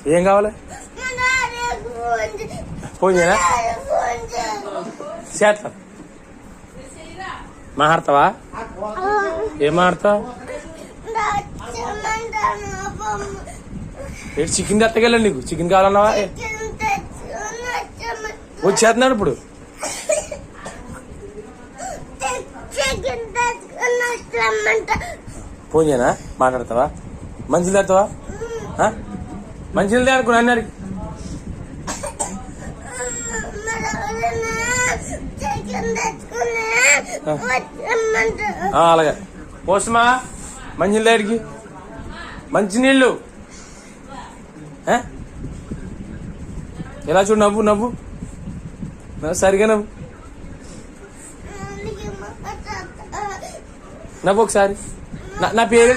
ఏం కావాలి? ఫోన్ చేయనా? చేస్తా. మాట్లాడతావా? ఏం మాట్లాడతావు? చికెన్ తెత్తకెళ్ళండి. నీకు చికెన్ కావాలన్నావా? వచ్చేస్తున్నాడు ఇప్పుడు. ఫోన్ చేయనా? మాట్లాడతావా? మంచిలు తెస్తావా? మంచిలు తేనుకున్నా అన్నాడికి. అలాగే పోసమా మంచినీళ్ళు దగ్గరికి. మంచినీళ్ళు ఎలా చూడు. నవ్వు నవ్వు సరిగా నవ్వు. నవ్వు ఒకసారి. నా పేరు